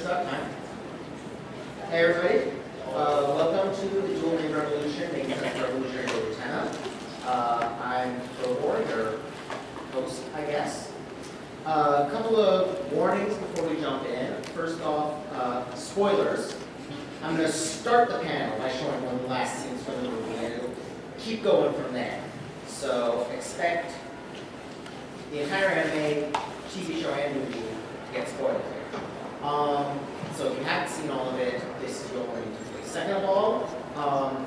about time. Hey everybody, welcome to the Duel Revolution, making sense of Revolutionary Girl Utena. I'm Robor, your host, I guess. A couple of warnings before we jump in. First off, spoilers. I'm going to start the panel by showing one of the last scenes from the movie, and it'll keep going from there. So expect the entire anime, TV show, and movie to get spoiled here. So if you haven't seen all of it, this is your warning. Second of all, I'm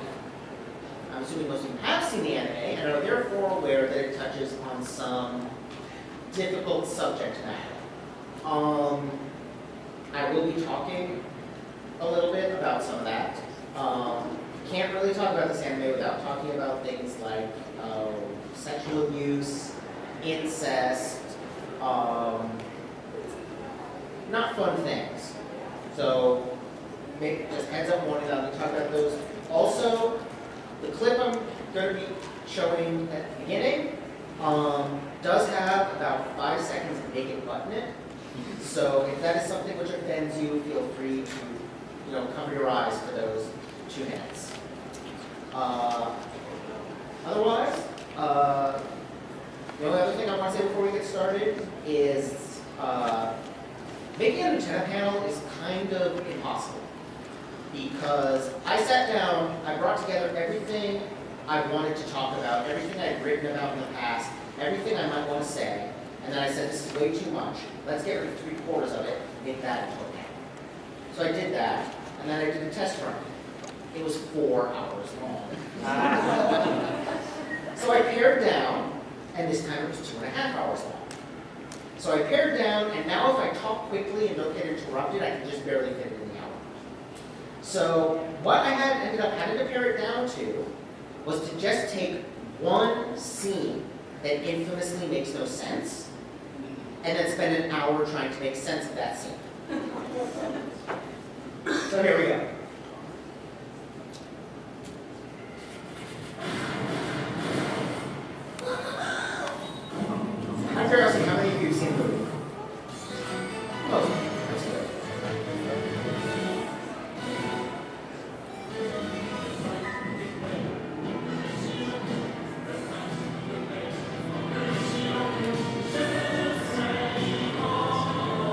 assuming most of you have seen the anime and are therefore aware that it touches on some difficult subject matter. I will be talking a little bit about some of that. Can't really talk about this anime without talking about things like sexual abuse, incest, not fun things. So, just heads up warning, I'll be talking about those. Also, the clip I'm going to be showing at the beginning does have about 5 seconds of naked butt in it. So, if that is something which offends you, feel free to, cover your eyes for those 2 minutes. Otherwise, the only other thing I want to say before we get started is making a Utena panel is kind of impossible because I sat down, I brought together everything I wanted to talk about, everything I'd written about in the past, everything I might want to say, and then I said, this is way too much. Let's get rid of 3/4 of it and make that into a panel. So I did that, and then I did a test run. It was 4 hours long. So I pared down, and this time it was 2.5 hours long. So I pared down, and now if I talk quickly and don't get interrupted, I can just barely fit it in the hour. So what I ended up having to pare it down to was to just take one scene that infamously makes no sense, and then spend an hour trying to make sense of that scene. So here we go. I'm curious, how many of you have seen the movie? Most. That's good.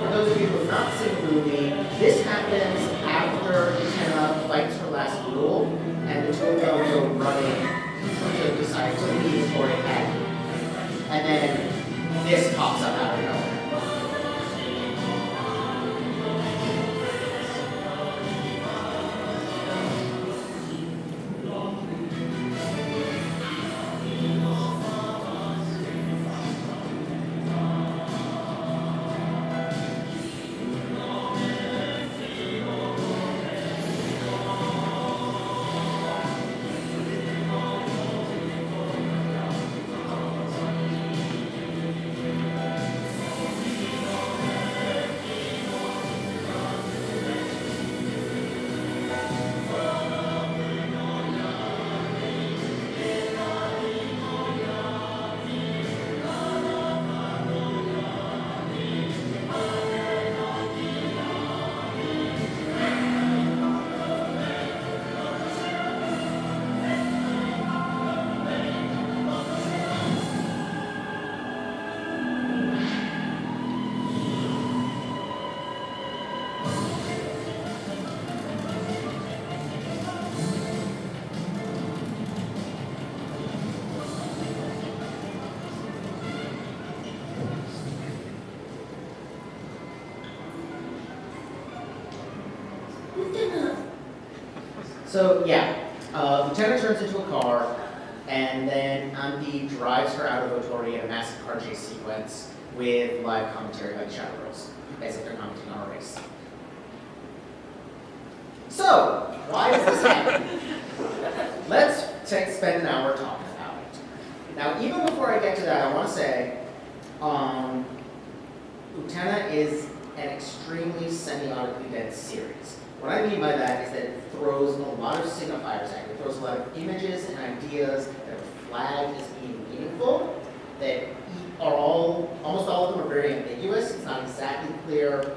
For those of you who have not seen the movie, this happens after Utena fights her last duel, and the two of them go running to decide to leave for a head. And then this pops up out of nowhere. So yeah, Utena turns into a car, and then Anthy drives her out of Otori in a massive car chase sequence with live commentary by the Shadow Girls, as if they're commenting on a race. So, why is this happening? Let's spend an hour talking about it. Now, even before I get to that, I want to say, Utena is an extremely semiotically dense series. What I mean by that is that it throws a lot of signifiers at you. It throws a lot of images and ideas that are flagged as being meaningful, that are almost all of them are very ambiguous. It's not exactly clear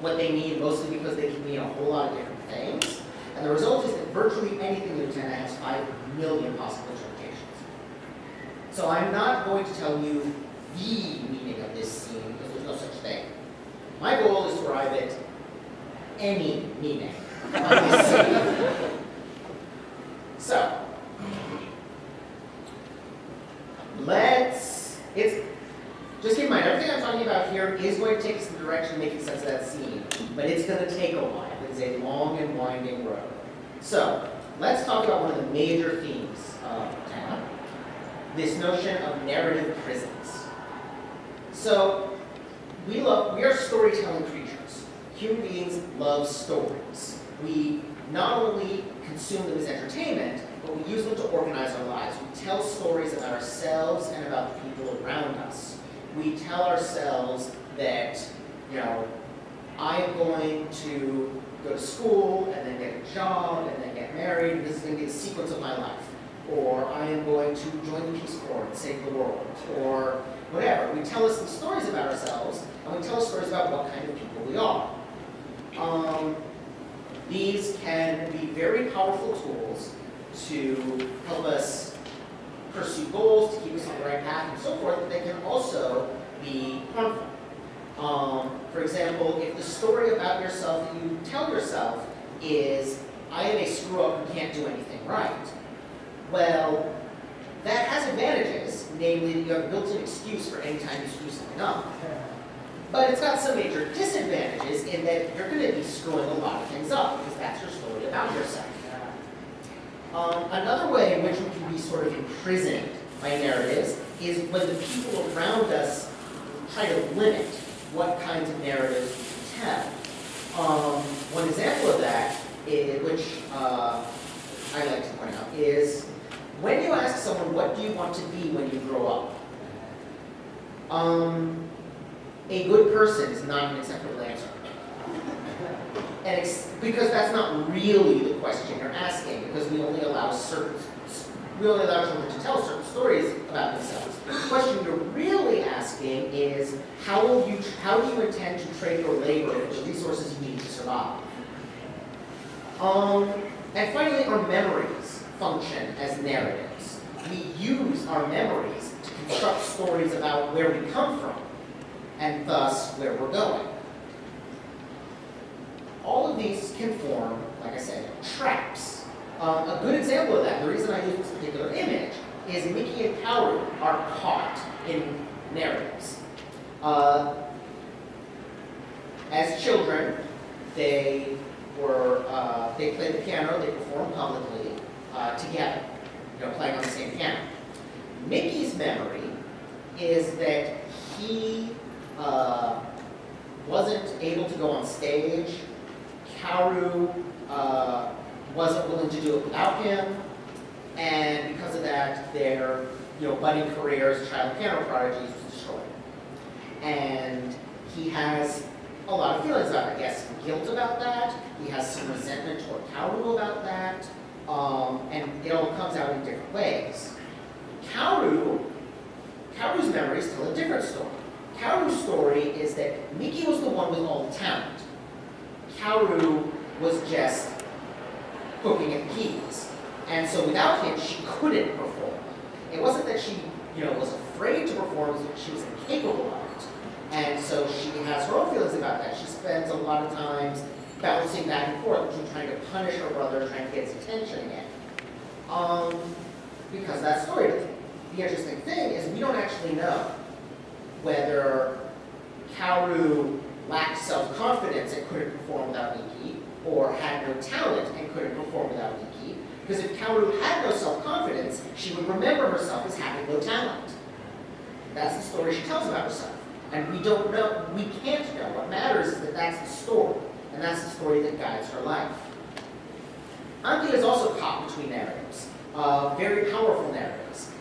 what they mean, mostly because they can mean a whole lot of different things. And the result is that virtually anything in Utena has 5 million possible interpretations. So I'm not going to tell you the meaning of this scene, because there's no such thing. My goal is to arrive at any meaning of this scene. So, just keep in mind, everything I'm talking about here is going to take us in the direction of making sense of that scene, but it's going to take a while. It's a long and winding road. So, let's talk about one of the major themes of Utena, this notion of narrative prisons. So, we are storytelling creatures. Human beings love stories. We not only consume them as entertainment, but we use them to organize our lives. We tell stories about ourselves and about the people around us. We tell ourselves that, I am going to go to school and then get a job and then get married. This is going to be the sequence of my life. Or I am going to join the Peace Corps and save the world. Or whatever. We tell us some stories about ourselves, and we tell us stories about what kind of people we are. These can be very powerful tools to help us pursue goals, to keep us on the right path, and so forth, but they can also be harmful. For example, if the story about yourself that you tell yourself is, I am a screw-up who can't do anything right, well, that has advantages, namely that you have a built-in excuse for any time you screw something up. But it's got some major disadvantages in that you're going to be screwing a lot of things up, because that's your story about yourself. Another way in which we can be sort of imprisoned by narratives is when the people around us try to limit what kinds of narratives we can tell. One example of that, which I like to point out, is when you ask someone, what do you want to be when you grow up? A good person is not an acceptable answer. And because that's not really the question you're asking, because we only allow children to tell certain stories about themselves. The question you're really asking is, how do you intend to trade your labor for the resources you need to survive? And finally, our memories function as narratives. We use our memories to construct stories about where we come from, and thus where we're going. All of these can form, like I said, traps. A good example of that, the reason I use this particular image, is Mickey and Kaoru are caught in narratives. As children, they played the piano, they performed publicly together, playing on the same piano. Mickey's memory is that he wasn't able to go on stage. Kaoru wasn't willing to do it without him, and because of that, their budding career as child piano prodigies was destroyed. And he has a lot of feelings about it. He has some guilt about that. He has some resentment toward Kaoru about that, and it all comes out in different ways. Kaoru's memories tell a different story. Kaoru's story is that Miki was the one with all the talent. Kaoru was just hooking at the keys. And so without him, she couldn't perform. It wasn't that she, was afraid to perform, it was that she was incapable of it. And so she has her own feelings about that. She spends a lot of times bouncing back and forth between trying to punish her brother, trying to get his attention again. Because of that story. The interesting thing is we don't actually know whether Kaoru lacked self-confidence and couldn't perform without Miki, or had no talent and couldn't perform without Miki. Because if Kaoru had no self-confidence, she would remember herself as having no talent. That's the story she tells about herself. And we don't know, we can't know. What matters is that that's the story, and that's the story that guides her life. Anthy is also caught between narratives, very powerful narratives.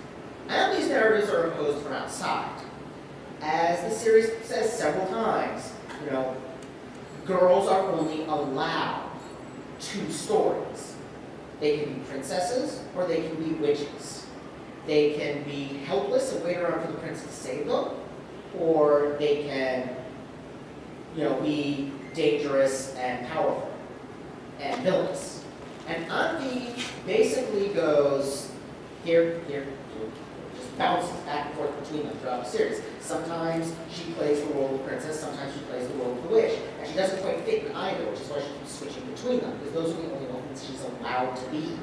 And these narratives are imposed from outside. As the series says several times, girls are only allowed 2 stories. They can be princesses, or they can be witches. They can be helpless and wait around for the prince to save them, or they can, be dangerous and powerful and villainous. And Anthy basically goes here, just bounces back and forth between them throughout the series. Sometimes she plays the role of the princess, sometimes she plays the role of the witch. And she doesn't quite fit in either, which is why she keeps switching between them, because those are the only moments she's allowed to be.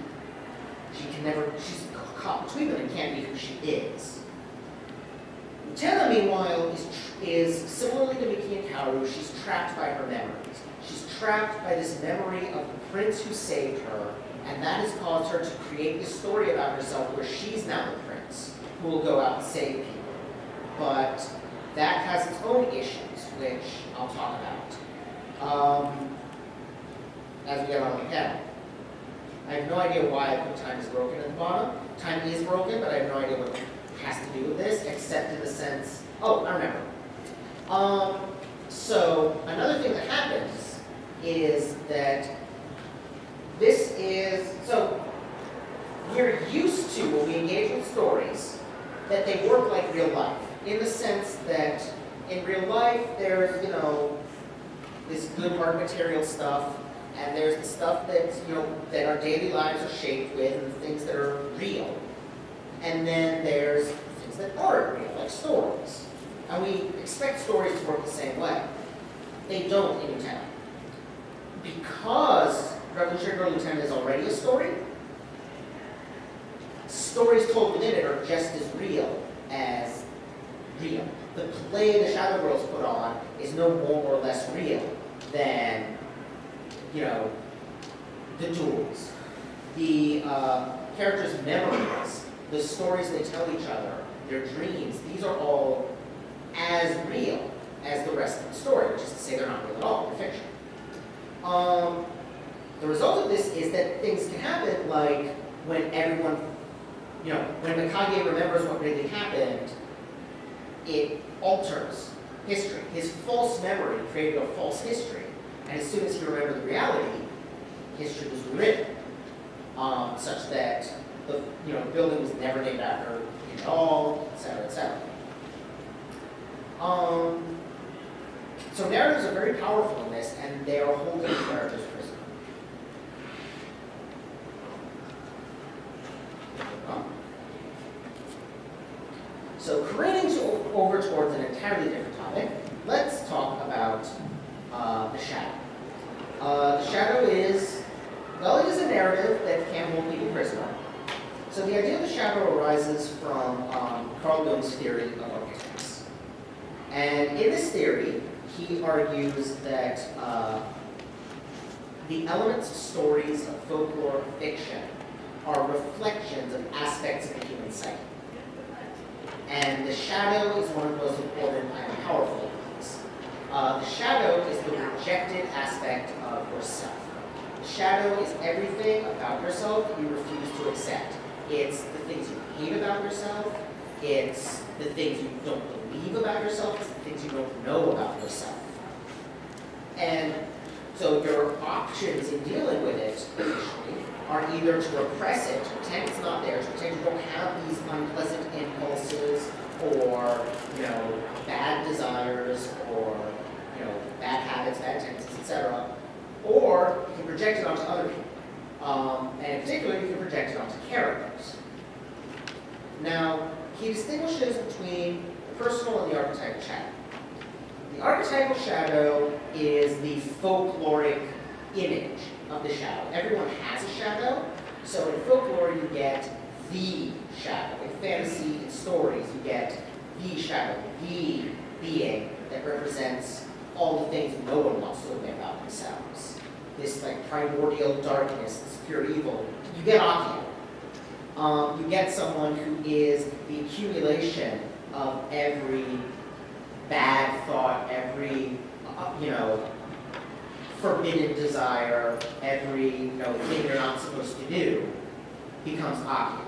She's caught between them and can't be who she is. Utena, meanwhile, is similarly to Miki and Kaoru, she's trapped by her memories. She's trapped by this memory of the prince who saved her, and that has caused her to create this story about herself where she's now the prince who will go out and save people. But that has its own issues, which I'll talk about as we get on the panel. I have no idea why I put time is broken at the bottom. Time is broken, but I have no idea what it has to do with this, except in the sense, I remember. So another thing that happens is that we're used to, when we engage with stories, that they work like real life, in the sense that in real life there's, this good hard material stuff, and there's the stuff that, that our daily lives are shaped with, and the things that are real. And then there's things that aren't real, like stories. And we expect stories to work the same way. They don't in Utena. Because Revolutionary Girl Utena is already a story, stories told within it are just as real as real. The play the Shadow Girls put on is no more or less real than, the duels. The characters' memories, the stories they tell each other, their dreams, these are all as real as the rest of the story, which is to say they're not real at all, they're fiction. The result of this is that things can happen like when everyone, when Mikage remembers what really happened, it alters history. His false memory created a false history. And as soon as he remembered the reality, history was rewritten, such that the building was never named after him at all, etc., etc. So narratives are very powerful in this, and they are holding the characters prisoner. So careening over towards an entirely different topic, let's talk about the shadow. The shadow is, it is a narrative that can hold people prisoner. So the idea of the shadow arises from Carl Jung's theory of archetypes. And in this theory, he argues that the elements of stories of folklore fiction are reflections of aspects of the human psyche. And the shadow is one of the most important and powerful ones. The shadow is the rejected aspect of yourself. The shadow is everything about yourself you refuse to accept. It's the things you hate about yourself. It's the things you don't believe about yourself. It's the things you don't know about yourself. And so your options in dealing with it initially are either to repress it, to pretend it's not there, to pretend you don't have these unpleasant impulses or, bad desires or, bad habits, bad tendencies, etc. Or you can project it onto other people. And in particular, you can project it onto characters. Now, he distinguishes between the personal and the archetypal shadow. The archetypal shadow is the folkloric image of the shadow. Everyone has a shadow, so in folklore you get the shadow. In fantasy, in stories, you get the shadow, the being that represents all the things no one wants to admit about themselves. This primordial darkness, this pure evil. You get Akio. You get someone who is the accumulation of every bad thought, every, forbidden desire, every, thing you're not supposed to do becomes Akio.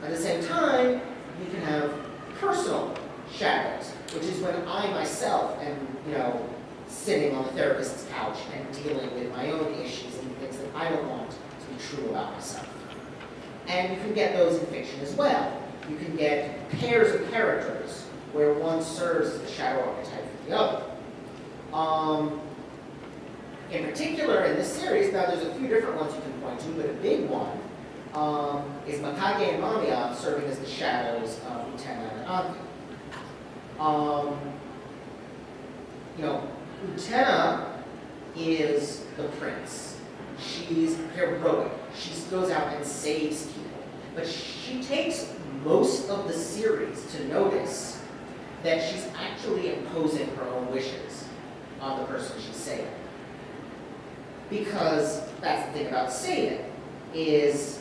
At the same time, you can have personal shadows, which is when I myself am, sitting on the therapist's couch and dealing with my own issues and things that I don't want to be true about myself. And you can get those in fiction as well. You can get pairs of characters where one serves as the shadow archetype for the other. In particular, in this series, now there's a few different ones you can point to, but a big one is Mikage and Mamiya serving as the shadows of Utena and Anthy. Utena is the prince. She's heroic. She goes out and saves people. But she takes most of the series to notice that she's actually imposing her own wishes on the person she's saving. Because that's the thing about saving, is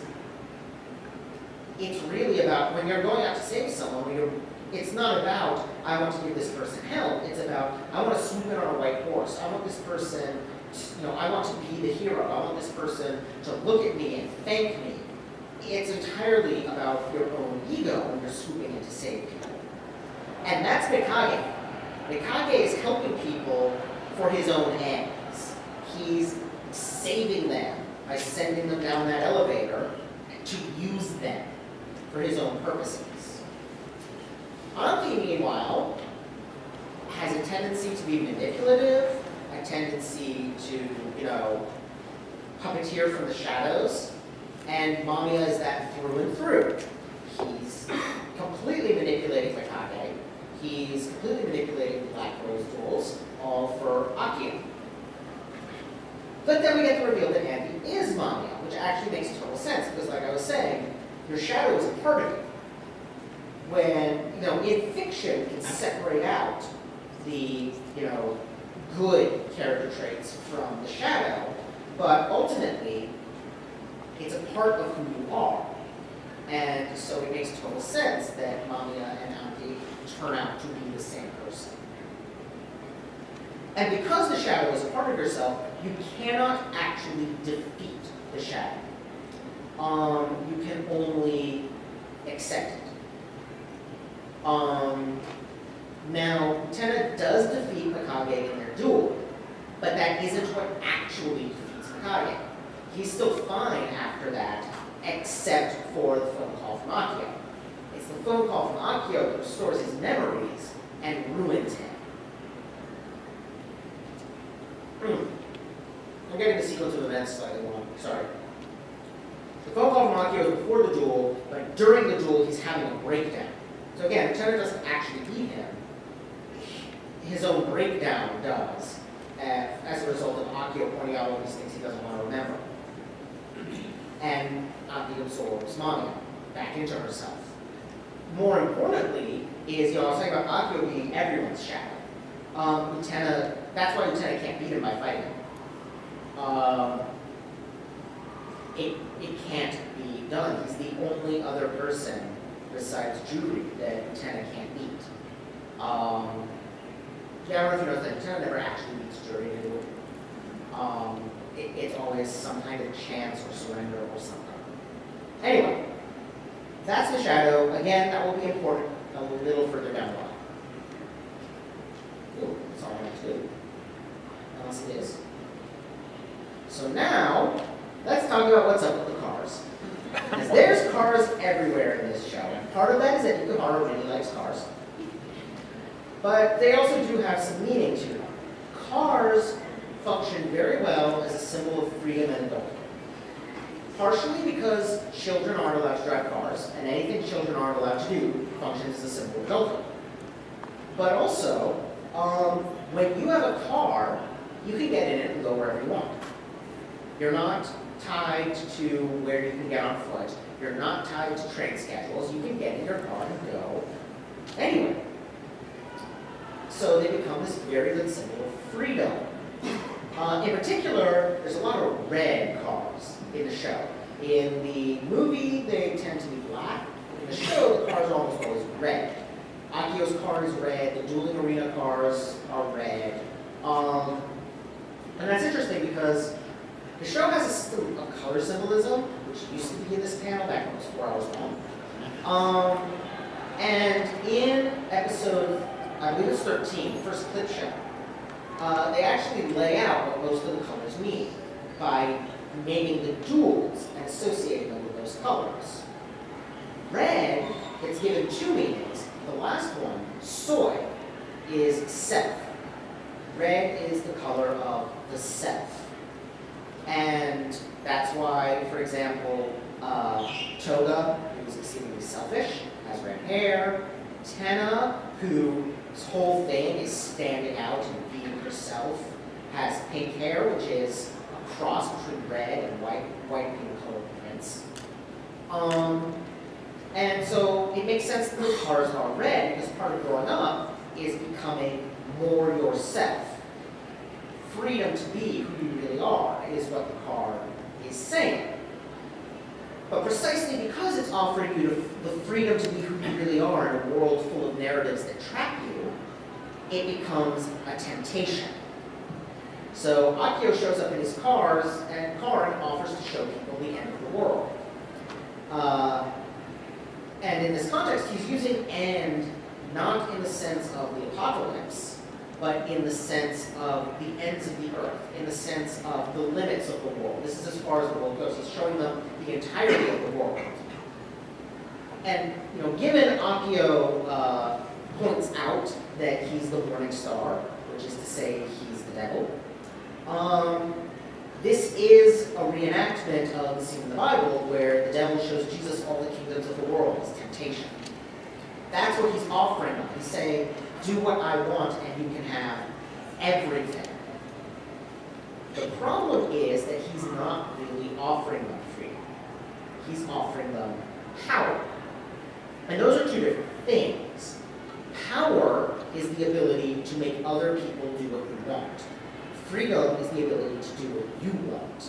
it's really about, when you're going out to save someone, it's not about, I want to give this person help. It's about, I want to swoop in on a white horse. I want this person, I want to be the hero. I want this person to look at me and thank me. It's entirely about your own ego when you're swooping in to save people. And that's Mikage. Mikage is helping people for his own ends. He's saving them by sending them down that elevator to use them for his own purposes. Anthy, meanwhile, has a tendency to be manipulative, a tendency to, puppeteer from the shadows, and Mamiya is that through and through. He's completely manipulating Mikage. He's completely manipulating the Black Rose duels, all for Akio. But then we get the reveal that Anthy is Mamiya, which actually makes total sense, because like I was saying, your shadow is a part of you. When, in fiction, we can separate out the, good character traits from the shadow, but ultimately, it's a part of who you are. And so it makes total sense that Mamiya and Anthy turn out to be the same person. And because the shadow is a part of yourself, you cannot actually defeat the shadow. You can only accept it. Now, Utena does defeat Mikage in their duel, but that isn't what actually defeats Mikage. He's still fine after that, except for the phone call from Akio. It's the phone call from Akio that restores his memories and ruins him. I'm getting the sequence of events slightly wrong, sorry. The phone call from Akio is before the duel, but during the duel he's having a breakdown. So again, Utena doesn't actually beat him. His own breakdown does, as a result of Akio pointing out all these things he doesn't want to remember. And Anthy absorbs Mamiya back into herself. More importantly is, I was talking about Akio being everyone's shadow. Utena, that's why Utena can't beat him by fighting him. It can't be done. He's the only other person besides Juri that Utena can't beat. I don't know if you know that Utena never actually beats Juri in a duel. It's always some kind of chance or surrender or something. Anyway, that's the shadow. Again, that will be important a little further down the line. Ooh, that's all I have to do. Unless it is. So now, let's talk about what's up with the cars. Because there's cars everywhere in this show. And part of that is that Yukihara really likes cars. But they also do have some meaning to them. Cars function very well as a symbol of freedom and adulthood. Partially because children aren't allowed to drive cars, and anything children aren't allowed to do functions as a symbol of adulthood. But also, when you have a car, you can get in it and go wherever you want. You're not tied to where you can get on foot. You're not tied to train schedules. You can get in your car and go anywhere. So they become this very good symbol of freedom. In particular, there's a lot of red cars in the show. In the movie, they tend to be black. In the show, the cars are almost always red. Akio's car is red, the dueling arena cars are red. And that's interesting because the show has a color symbolism, which used to be in this panel back when it was 4 hours long. And in episode, I believe it's 13, the first clip show, they actually lay out what most of the colors mean by naming the duels and associating them with those colors. Red gets given two meanings. The last one, soy, is self. red is the color of the self. And that's why, for example, Toga, who's exceedingly selfish, has red hair. Utena, whose whole thing is standing out and being herself, has pink hair, which is a cross between red and white and pink colored prints. And so it makes sense that the cars are red because part of growing up is becoming more yourself. Freedom to be who you really are is what the car is saying. But precisely because it's offering you the freedom to be who you really are in a world full of narratives that trap you, it becomes a temptation. So Akio shows up in his car and offers to show people the end of the world. And in this context, he's using end not in the sense of the apocalypse, but in the sense of the ends of the earth, in the sense of the limits of the world. This is as far as the world goes. He's showing them the entirety of the world. And given Akio points out that he's the morning star, which is to say he's the devil, this is a reenactment of the scene in the Bible where the devil shows Jesus all the kingdoms of the world as temptation. That's what he's offering them. He's saying, do what I want and you can have everything. The problem is that he's not really offering them freedom. He's offering them power. And those are two different things. Power is the ability to make other people do what you want. Freedom is the ability to do what you want,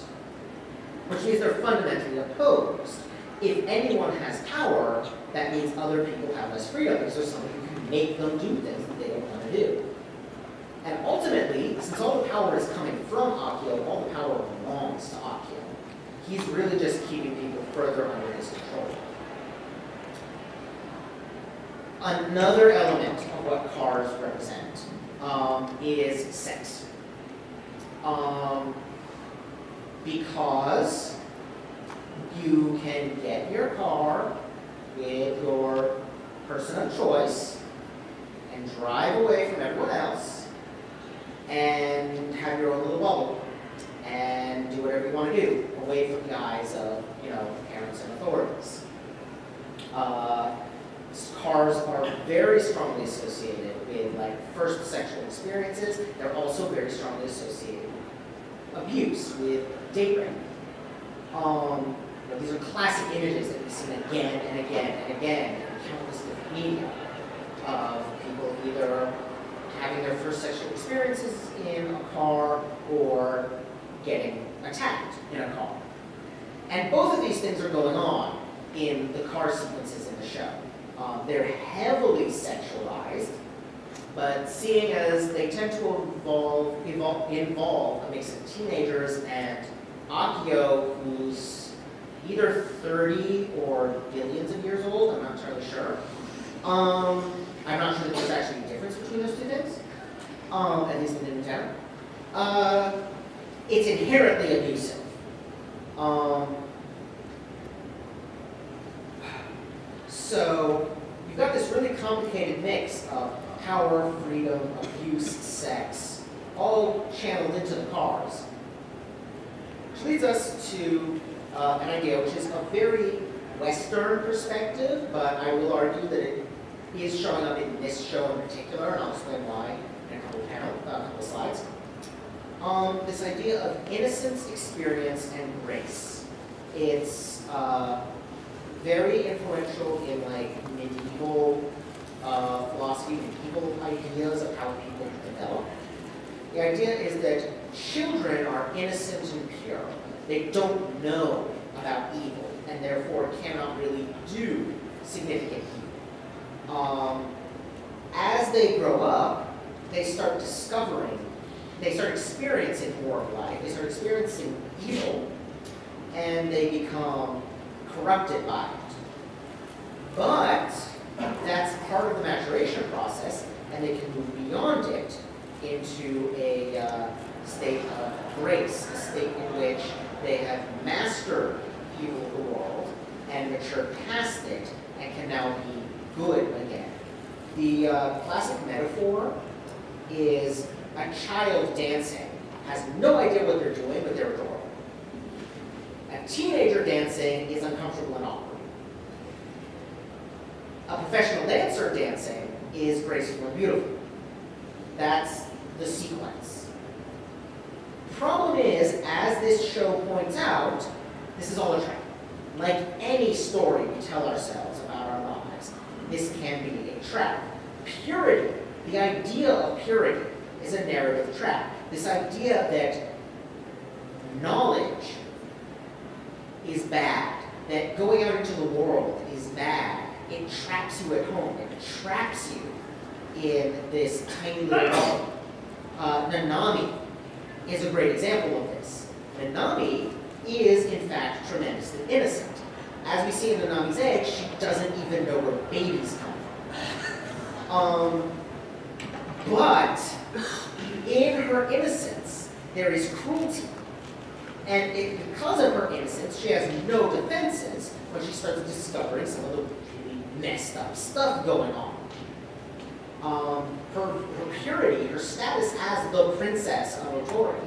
which means they're fundamentally opposed. If anyone has power, that means other people have less freedom because there's somebody who can make them do things that they don't want to do. And ultimately, since all the power is coming from Akio, all the power belongs to Akio. He's really just keeping people further under his control. Another element of what cars represent is sex. Because you can get your car with your person of choice and drive away from everyone else and have your own little bubble and do whatever you want to do away from the eyes of, parents and authorities. Cars are very strongly associated with first sexual experiences. They're also very strongly associated with abuse, with date rape. These are classic images that we've seen again and again and again in countless different media of people either having their first sexual experiences in a car or getting attacked in a car. And both of these things are going on in the car sequences in the show. They're heavily sexualized, but seeing as they tend to involve a mix of teenagers and Akio, who's either 30 or billions of years old, I'm not entirely sure. I'm not sure that there's actually a difference between those two things, at least in Utena. It's inherently abusive. So you've got this really complicated mix of power, freedom, abuse, sex, all channeled into the cars. Which leads us to an idea which is a very Western perspective, but I will argue that it is showing up in this show in particular, and I'll explain why in a couple slides. This idea of innocence, experience, and grace. It's very influential in medieval philosophy, medieval ideas of how people develop. The idea is that children are innocent and pure. They don't know about evil and therefore cannot really do significant evil. As they grow up, they start experiencing more of life, they start experiencing evil, and they become corrupted by it. But that's part of the maturation process, and they can move beyond it into a state of grace, a state in which they have mastered evil of the world and matured past it and can now be good again. The classic metaphor is a child dancing has no idea what they're doing, but they're adorable. A teenager dancing is uncomfortable and awkward. A professional dancer dancing is graceful and beautiful. That's the sequence. Problem is, as this show points out, this is all a trap. Like any story we tell ourselves about our lives, this can be a trap. Purity, the idea of purity, is a narrative trap. This idea that knowledge is bad, that going out into the world is bad, it traps you at home, it traps you in this tiny little bubble. Nanami is a great example of this. Nanami is, in fact, tremendously innocent. As we see in Nanami's egg, she doesn't even know where babies come from. But in her innocence, there is cruelty. And because of her innocence, she has no defenses when she starts discovering some of the really messed up stuff going on. Her purity, her status as the princess of Otori,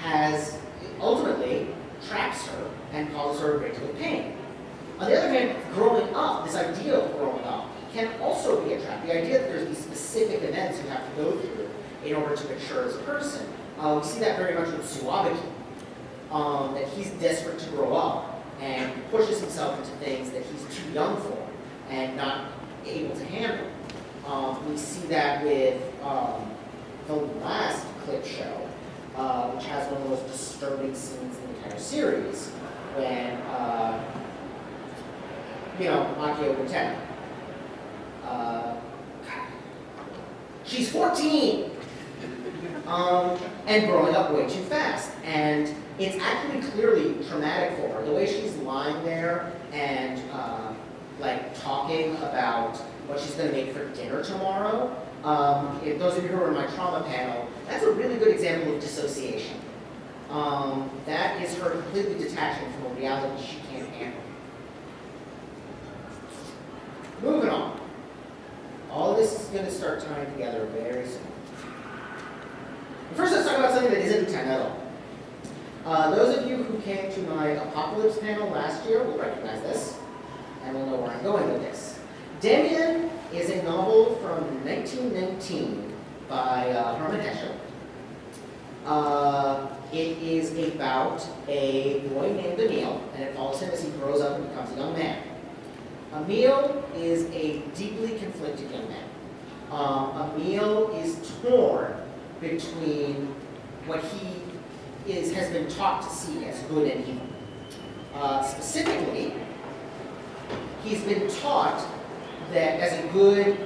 has ultimately traps her and causes her a great deal of pain. On the other hand, growing up, this idea of growing up can also be a trap. The idea that there's these specific events you have to go through in order to mature as a person. We see that very much with Suwabiki, that he's desperate to grow up and pushes himself into things that he's too young for and not able to handle. We see that with the last clip show, which has one of the most disturbing scenes in the entire series, when, Akio Utena, she's 14! And growing up way too fast. And it's actually clearly traumatic for her. The way she's lying there and talking about what she's going to make for dinner tomorrow. If those of you who are in my trauma panel, that's a really good example of dissociation. That is her completely detaching from a reality she can't handle. Moving on. All this is going to start tying together very soon. First, let's talk about something that isn't Utena at all. Those of you who came to my Apocalypse panel last year will recognize this, and will know where I'm going with this. Demian is a novel from 1919 by Herman Hesse. It is about a boy named Emil, and it follows him as he grows up and becomes a young man. Emil is a deeply conflicted young man. Emil is torn between what he has been taught to see as good and evil. Specifically, he's been taught that as a good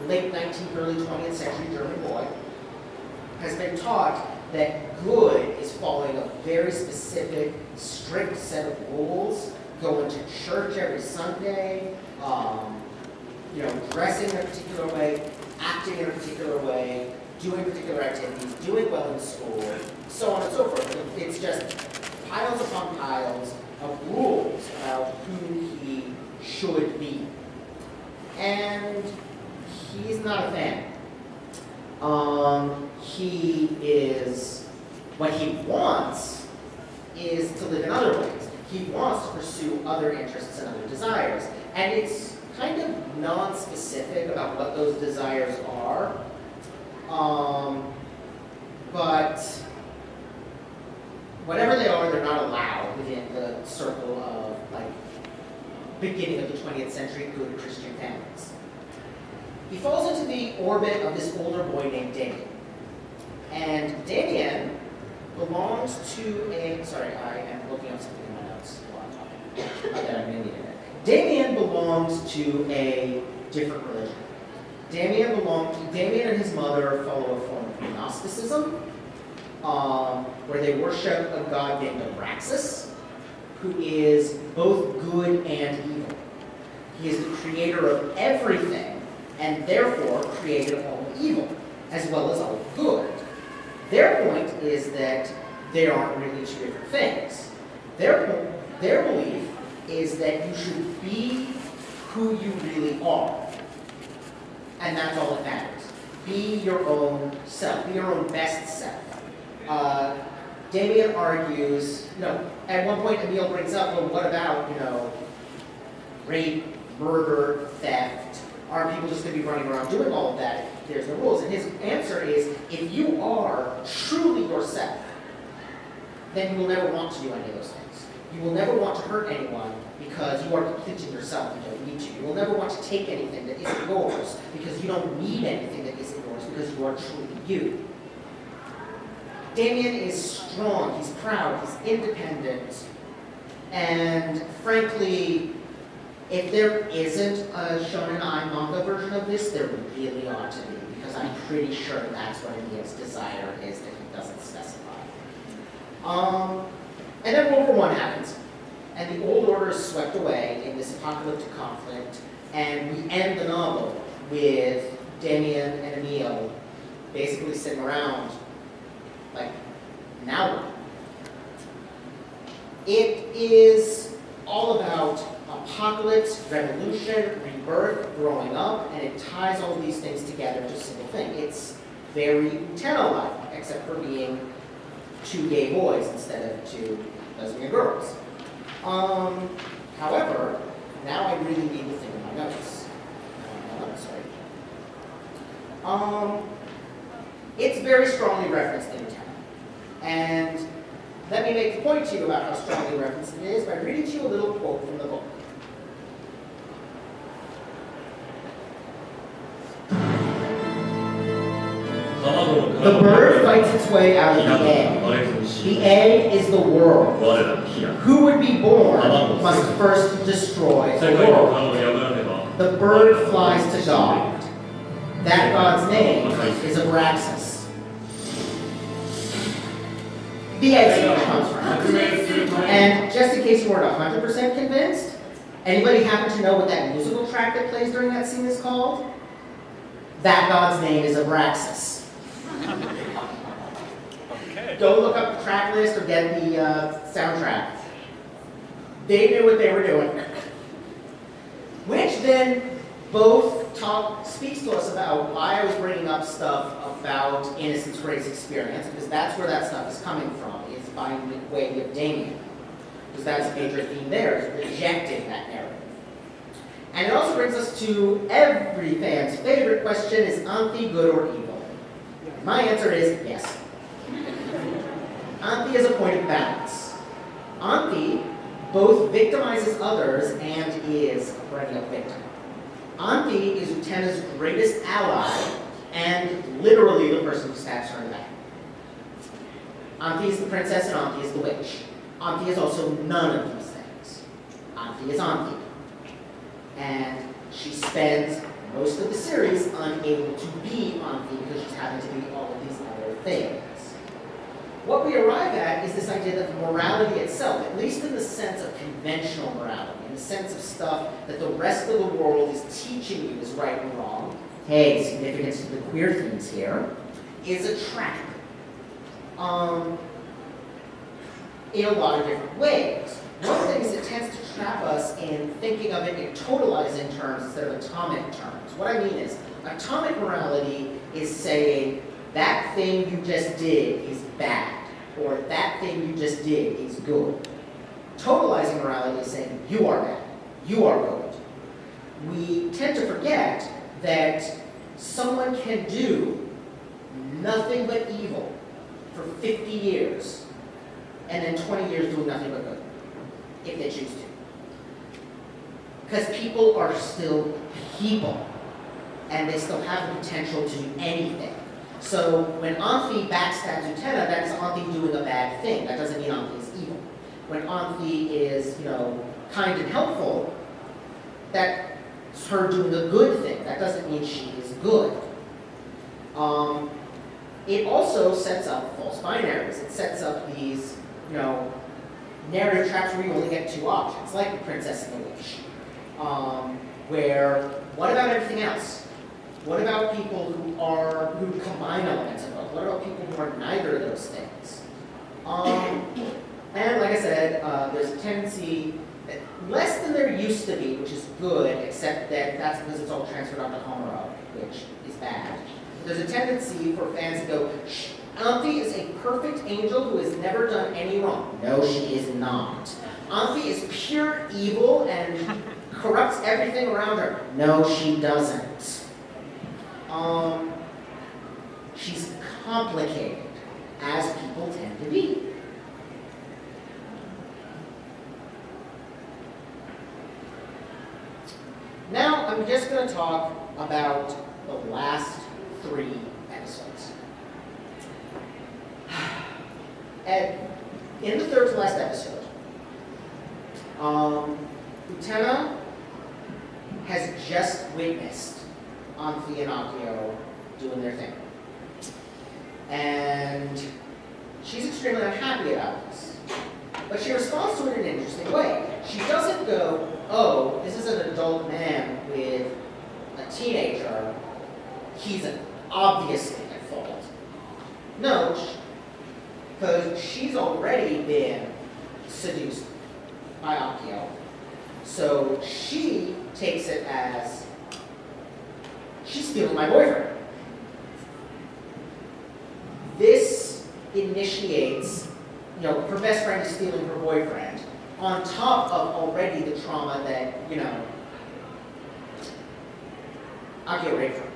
late 19th, early 20th century German boy, has been taught that good is following a very specific, strict set of rules, going to church every Sunday, dressing in a particular way, acting in a particular way, doing particular activities, doing well in school, so on and so forth. It's just piles upon piles of rules about who he should be. And he's not a fan. What he wants is to live in other ways. He wants to pursue other interests and other desires. And it's kind of non-specific about what those desires are. But whatever they are, they're not allowed within the circle of, beginning of the 20th century good Christian families. He falls into the orbit of this older boy named Demian. And Demian belongs to a, I am looking up something in my notes while I'm talking. Okay, I'm going to need it. Demian belongs to a different religion. Demian and his mother follow a form of Gnosticism, where they worship a god named Abraxas, who is both good and evil. He is the creator of everything, and therefore created all evil, as well as all good. Their point is that they aren't really two different things. Their belief is that you should be who you really are. And that's all that matters. be your own self, be your own best self. Demian argues, at one point Emil brings up, well, what about, rape, murder, theft? Aren't people just going to be running around doing all of that if there's no rules? And his answer is, if you are truly yourself, then you will never want to do any of those things. You will never want to hurt anyone because you are complete in yourself and don't need to. You will never want to take anything that isn't yours because you don't need anything that isn't yours because you are truly you. Demian is strong, he's proud, he's independent, and frankly, if there isn't a Shonen Ai manga version of this, there really ought to be, because I'm pretty sure that's what Emil's desire is that he doesn't specify. And then World War I happens, and the old order is swept away in this apocalyptic conflict, and we end the novel with Demian and Emil basically sitting around like, now what? It is all about apocalypse, revolution, rebirth, growing up, and it ties all of these things together into a single thing. It's very Utena-like, except for being two gay boys instead of two lesbian girls. However, now I really need to think of my notes. It's very strongly referenced in Utena. And let me make the point to you about how strongly referenced it is by reading to you a little quote from the book. The bird fights its way out of the egg. The egg is the world. Who would be born must first destroy the world. The bird flies to God. That God's name is Abraxas. The egg comes from. And just in case you weren't 100% convinced, anybody happen to know what that musical track that plays during that scene is called? That God's name is Abraxas. Okay. Go look up the track list or get the soundtrack. They knew what they were doing. Which then both speaks to us about why I was bringing up stuff about Innocence Gray's experience, because that's where that stuff is coming from, is by way of Demian. Because that's a major theme there, is rejecting that narrative. And it also brings us to every fan's favorite question, is Anthy good or evil? My answer is yes. Anthy is a point of balance. Anthy both victimizes others and is a perennial victim. Anthy is Utena's greatest ally and literally the person who stabs her in the back. Anthy is the princess and Anthy is the witch. Anthy is also none of these things. Anthy is Anthy. And she spends most of the series unable to be Anthy because she's having to be all of these other things. What we arrive at is this idea that morality itself, at least in the sense of conventional morality, in the sense of stuff that the rest of the world is teaching you is right and wrong, hey, significance to the queer themes here, is a trap. In a lot of different ways. One thing is it tends to trap us in thinking of it in totalizing terms instead of atomic terms. What I mean is, atomic morality is saying, that thing you just did is bad, or that thing you just did is good. Totalizing morality is saying, you are bad, you are good. We tend to forget that someone can do nothing but evil for 50 years, and then 20 years doing nothing but good, if they choose to. Because people are still people, and they still have the potential to do anything. So when Anthy backstabs Utena, that is Anthy doing a bad thing. That doesn't mean Anthy is evil. When Anthy is, kind and helpful, that's her doing a good thing. That doesn't mean she is good. It also sets up false binaries. It sets up these, narrative traps where you only get two options, like the princess and the witch. Where, what about everything else? What about people who combine elements of both? What about people who are neither of those things? And like I said, there's a tendency, less than there used to be, which is good, except that that's because it's all transferred onto Homero, which is bad. There's a tendency for fans to go, shh, Anthy is a perfect angel who has never done any wrong. No, she is not. Anthy is pure evil and corrupts everything around her. No, she doesn't. She's complicated, as people tend to be. Now, I'm just going to talk about the last 3 episodes. And in the third to last episode, Utena has just witnessed Anthy and Akio doing their thing. And she's extremely unhappy about this. But she responds to it in an interesting way. She doesn't go, oh, this is an adult man with a teenager. He's obviously at fault. No, because she's already been seduced by Akio. So she takes it as, she's stealing my boyfriend. This initiates, her best friend is stealing her boyfriend, on top of already the trauma that, Akio raped her.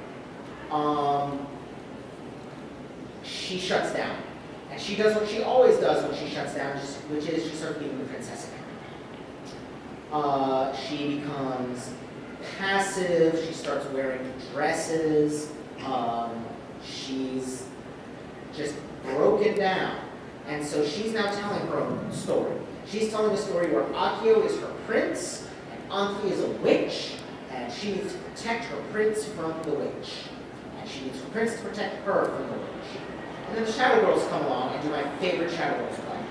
She shuts down. And she does what she always does when she shuts down, which is she starts being the princess again. She becomes passive, she starts wearing dresses, she's just broken down. And so she's now telling her own story. She's telling a story where Akio is her prince, and Anthy is a witch, and she needs to protect her prince from the witch. And she needs her prince to protect her from the witch. And then the Shadow Girls come along and do my favorite Shadow Girls play.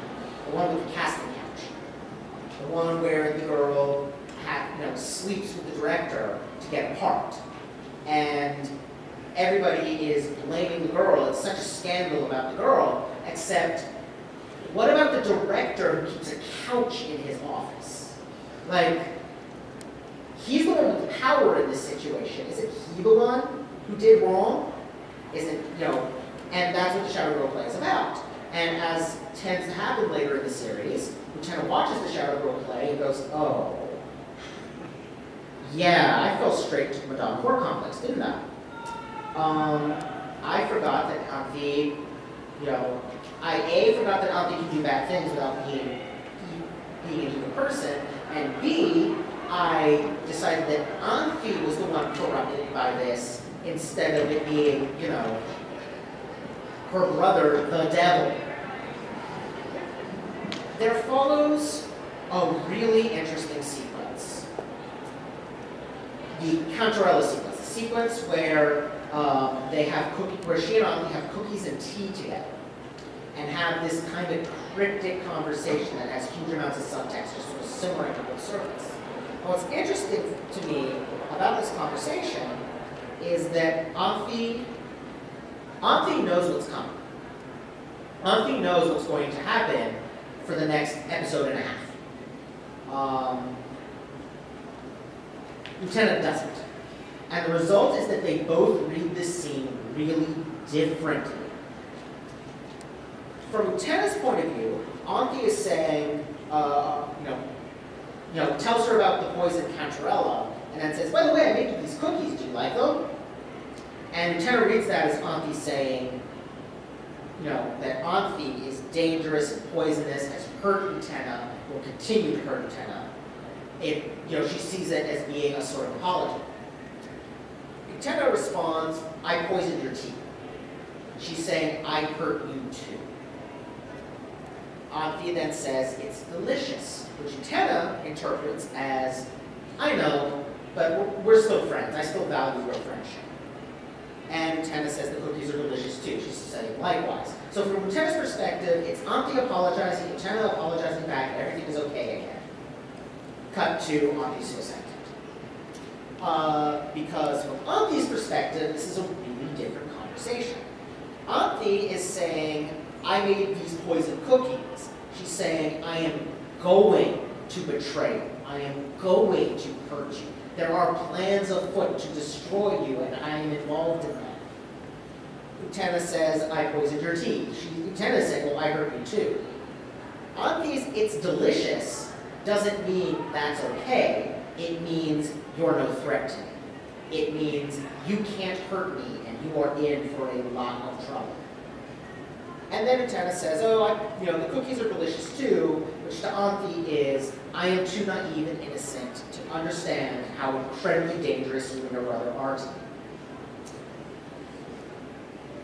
The one with the casting couch. The one where the girl sleeps with the director to get a part. And everybody is blaming the girl. It's such a scandal about the girl, except what about the director who keeps a couch in his office? He's the one with power in this situation. Is it he the one who did wrong? Is it, and that's what the Shadow Girl play is about. And as tends to happen later in the series, Utena watches the Shadow Girl play and goes, oh, yeah, I fell straight to Madame Core complex, didn't I? I forgot that Anthy, I forgot that Anthy can do bad things without being a human person, and B, I decided that Anthy was the one corrupted by this instead of it being, her brother, the devil. There follows a really interesting sequence. The Cantarella sequence, the sequence where where she and Anthy have cookies and tea together and have this kind of cryptic conversation that has huge amounts of subtext just sort of simmering under the surface. And what's interesting to me about this conversation is that Anthy knows what's coming. Anthy knows what's going to happen for the next episode and a half. Utena doesn't. And the result is that they both read this scene really differently. From Utena's point of view, Anthy is saying, tells her about the poison Cantarella, and then says, by the way, I made you these cookies, do you like them? And Utena reads that as Anthy saying, that Anthy is dangerous and poisonous, has hurt Utena, will continue to hurt Utena. She sees it as being a sort of apology. Utena responds, I poisoned your tea. She's saying, I hurt you too. Anthy then says, it's delicious, which Utena interprets as, I know, but we're still friends. I still value your friendship. And Utena says the cookies are delicious too. She's saying likewise. So from Utena's perspective, it's Anthy apologizing, Utena apologizing back, everything is okay again. Cut to Anthy's suicide. Because from Anthy's perspective, this is a really different conversation. Anthy is saying, I made these poisoned cookies. She's saying, I am going to betray you. I am going to hurt you. There are plans afoot to destroy you, and I am involved in them. Utena says, I poisoned your tea. Utena said, well, I hurt you too. Anthy's it's delicious doesn't mean that's okay. It means you're no threat to me. It means you can't hurt me and you are in for a lot of trouble. And then Utena says, the cookies are delicious too, which to Anthy is, I am too naive and innocent to understand how incredibly dangerous you and your brother are to me.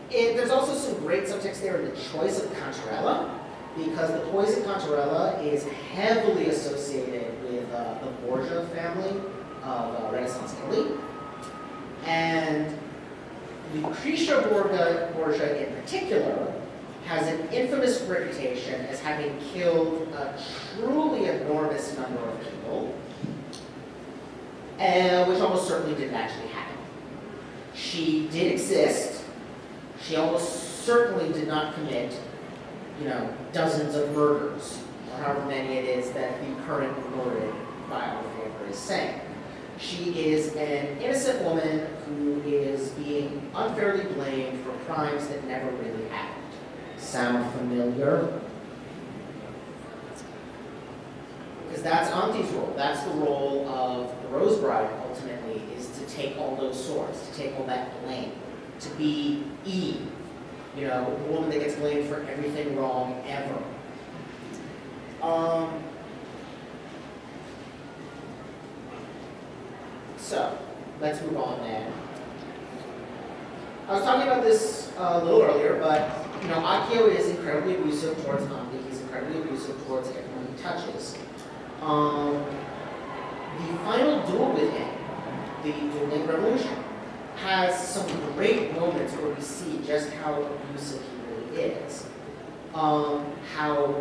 There's also some great subtext there in the choice of Cantarella, because the poison Cantarella is heavily associated with the Borgia family of Renaissance Italy. And Lucretia Borgia in particular has an infamous reputation as having killed a truly enormous number of people, which almost certainly didn't actually happen. She did exist. She almost certainly did not commit, dozens of murders, or however many it is that the current recorded biography of her is saying. She is an innocent woman who is being unfairly blamed for crimes that never really happened. Sound familiar? Because that's Anthy's role. That's the role of the Rose Bride, ultimately, is to take all those swords, to take all that blame, to be Eve, the woman that gets blamed for everything wrong ever. So, let's move on then. I was talking about this a little earlier, but Accio is incredibly abusive towards Anthy. He's incredibly abusive towards everyone he touches. The final duel with him, the Duel named Revolution, has some great moments where we see just how abusive he really is. How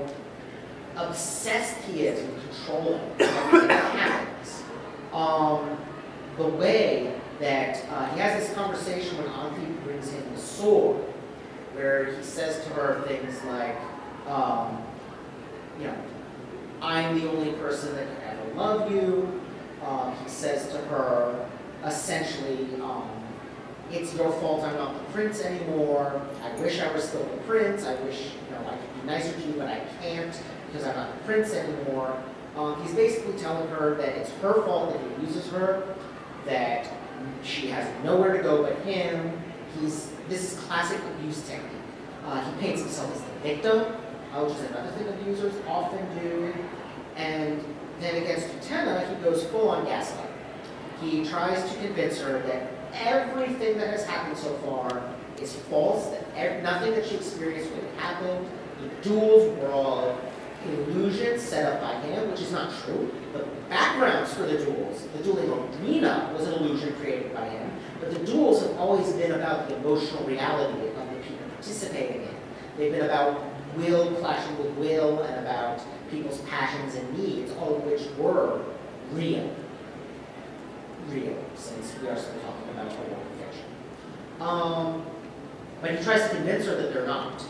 obsessed he is with controlling everything that happens. The way that he has this conversation when Anthy brings him the sword, where he says to her things like, I'm the only person that can ever love you. He says to her, essentially, it's your fault I'm not the prince anymore. I wish I were still the prince. I wish, I could be nicer to you, but I can't because I'm not the prince anymore. He's basically telling her that it's her fault that he abuses her, that she has nowhere to go but him. This is classic abuse technique. He paints himself as the victim, which is another thing abusers often do. And then against Utena, he goes full on gaslight. He tries to convince her that everything that has happened so far is false, that nothing that she experienced really happened. The duels were all illusions set up by him, which is not true. The backgrounds for the duels, the dueling arena was an illusion created by him, but the duels have always been about the emotional reality of the people participating in. They've been about will clashing with will and about people's passions and needs, all of which were real, since we are still talking about a work of fiction. But he tries to convince her that they're not.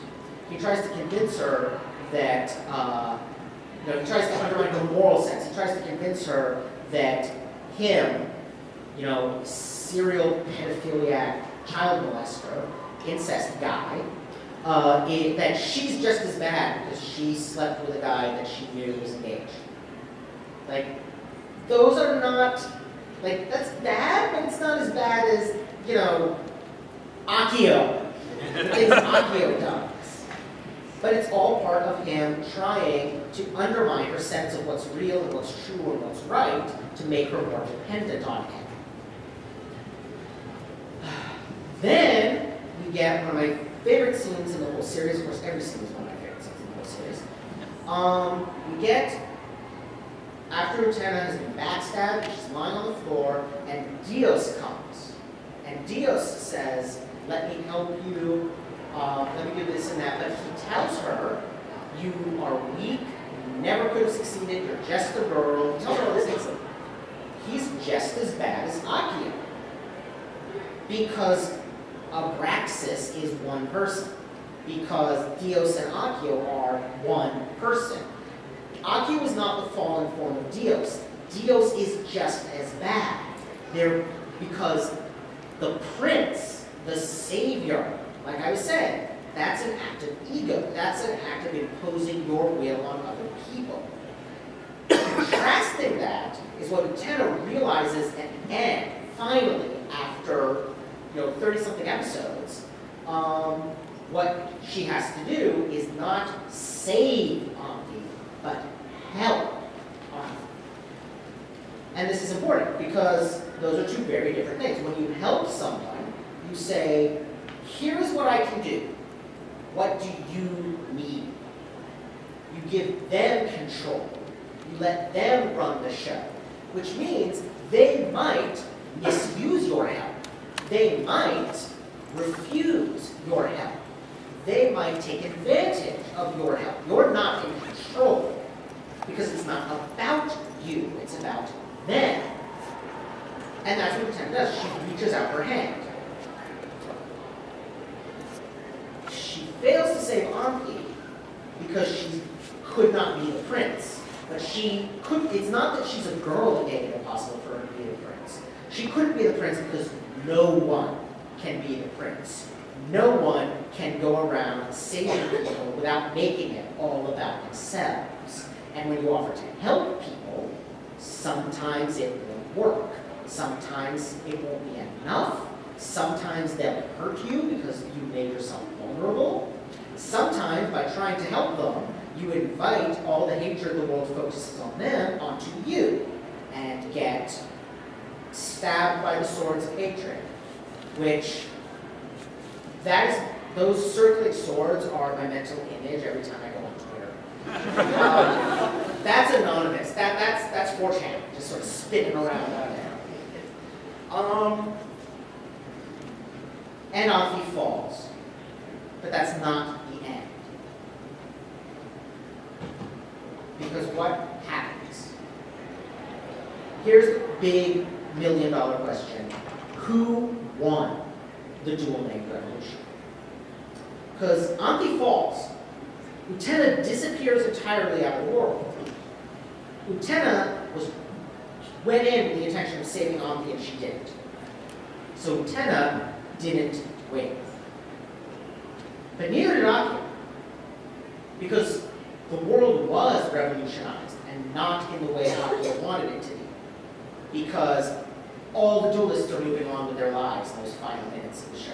He tries to convince her that, he tries to undermine her moral sense. He tries to convince her that him, serial pedophiliac child molester, incest guy, that she's just as bad because she slept with a guy that she knew was engaged. Those are not, that's bad, but it's not as bad as, Accio. The things Accio does. But it's all part of him trying to undermine her sense of what's real and what's true and what's right to make her more dependent on him. Then we get one of my favorite scenes in the whole series. Of course, every scene is one of my favorite scenes in the whole series. We get, after Utena has been backstabbed, she's lying on the floor, and Dios comes. And Dios says, let me help you, let me do this and that. But he tells her, you are weak, you never could have succeeded, you're just a girl. He tells her all these things. He's just as bad as Accio. Because Abraxas is one person. Because Dios and Accio are one person. Accio is not the fallen form of Dios. Dios is just as bad. Because the prince, the savior, Like I was saying, that's an act of ego. That's an act of imposing your will on other people. Contrasting that is what Utena realizes at the end, finally, after 30-something episodes. What she has to do is not save Anthy, but help Anthy. And this is important because those are two very different things. When you help someone, you say, here's what I can do. What do you need? You give them control. You let them run the show, which means they might misuse your help. They might refuse your help. They might take advantage of your help. You're not in control because it's not about you, it's about them. And that's what Utena does. She reaches out her hand. She fails to save Anthy because she could not be the prince. But she could, it's not that she's a girl that made it impossible for her to be the prince. She couldn't be the prince because no one can be the prince. No one can go around saving people without making it all about themselves. And when you offer to help people, sometimes it will work. Sometimes it won't be enough. Sometimes they'll hurt you because you made yourself vulnerable. Sometimes by trying to help them, you invite all the hatred the world focuses on them onto you and get stabbed by the swords of hatred, which those circling swords are my mental image every time I go on Twitter. That's anonymous. That's 4chan, just sort of spinning around out there. And Anthy falls, but that's not the end. Because what happens? Here's the big million-dollar question. Who won the dual-named revolution? Because Anthy falls. Utena disappears entirely out of the world. Utena went in with the intention of saving Anthy, and she didn't. So Utena didn't win. But neither did Anthy. Because the world was revolutionized, and not in the way Anthy wanted it to be. Because all the duelists are moving on with their lives in those final minutes of the show.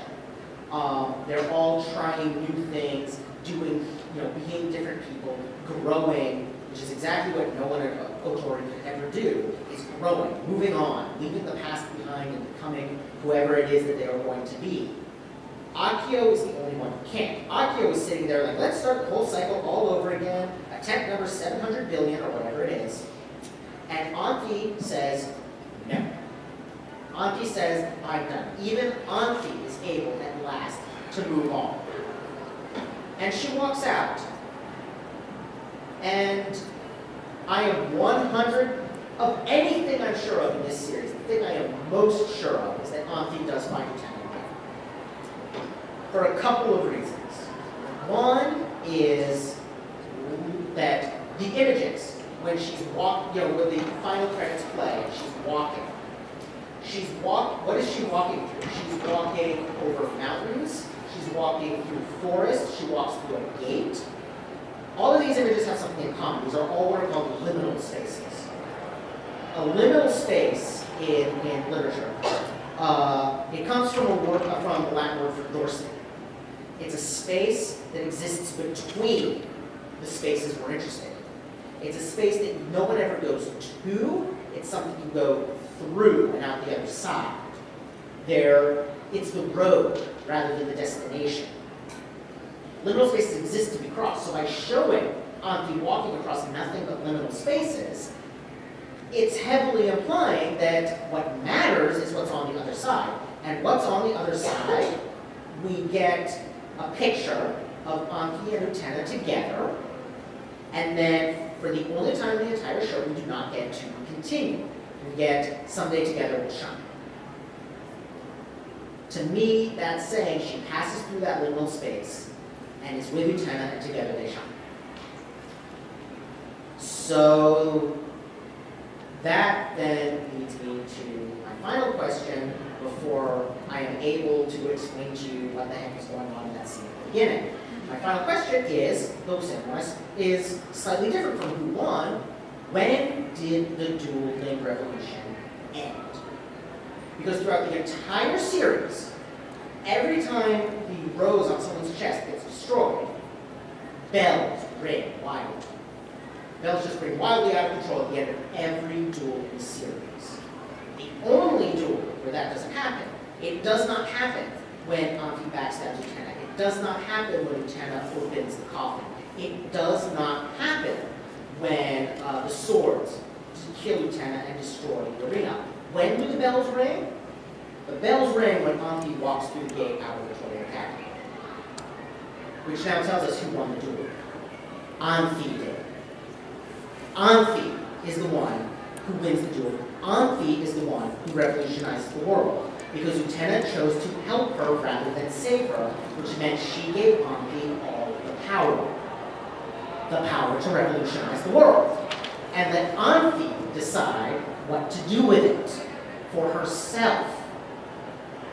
They're all trying new things, being different people, growing, which is exactly what no one at KOTOR could ever do, is growing, moving on, leaving the past behind and becoming whoever it is that they are going to be. Akio is the only one who can't. Akio is sitting there like, let's start the whole cycle all over again, attempt number 700 billion or whatever it is. And Anthy says, no. Anthy says, I'm done. Even Anthy is able at last to move on. And she walks out. And I am 100 of anything I'm sure of in this series. The thing I am most sure of is that Anthy does find Utena again. For a couple of reasons. One is that the images, when she's walking, when the final credits play, and she's walking. What is she walking through? She's walking over mountains. She's walking through forests. She walks through a gate. All of these images have something in common. These are all what are called liminal spaces. A liminal space in literature, it comes from the Latin word for dorsum. It's a space that exists between the spaces we're interested in. It's a space that no one ever goes to. It's something you go through and out the other side. It's the road rather than the destination. Liminal spaces exist to be crossed, so by showing Anthy walking across nothing but liminal spaces, it's heavily implying that what matters is what's on the other side. And what's on the other side, we get a picture of Anthy and Utena together, and then for the only time in the entire show, we do not get to continue. We get someday together we'll shine. To me, that's saying she passes through that liminal space and is with Utena, and together they shine. So That then leads me to my final question before I am able to explain to you what the heck is going on in that scene at the beginning. My final question is, though similar, is slightly different from who won. When did the dueling revolution end? Because throughout the entire series, every time the rose on someone's chest gets destroyed, bells ring wildly. Bells just ring wildly out of control at the end of every duel in the series. The only duel where that doesn't happen, it does not happen when Anthy backstabs Utena. It does not happen when Utena opens the coffin. It does not happen when the swords kill Utena and destroy the arena. When do the bells ring? The bells ring when Anthy walks through the gate out of the Victoria Academy. Which now tells us who won the duel. Anthy did. Anthy is the one who wins the duel. Anthy is the one who revolutionizes the world. Because Utena chose to help her rather than save her, which meant she gave Anthy all the power. The power to revolutionize the world. And let Anthy decide what to do with it for herself.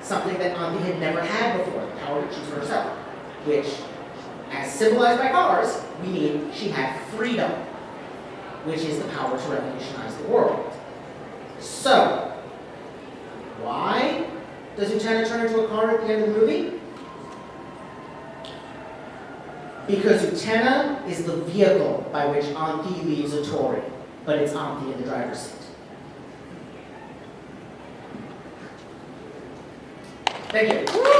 Something that Anthy had never had before, the power to choose for herself. Which, as symbolized by cars, we mean she had freedom, which is the power to revolutionize the world. So, why does Utena turn into a car at the end of the movie? Because Utena is the vehicle by which Anthy leaves a Tory, but it's Anthy in the driver's seat. Thank you.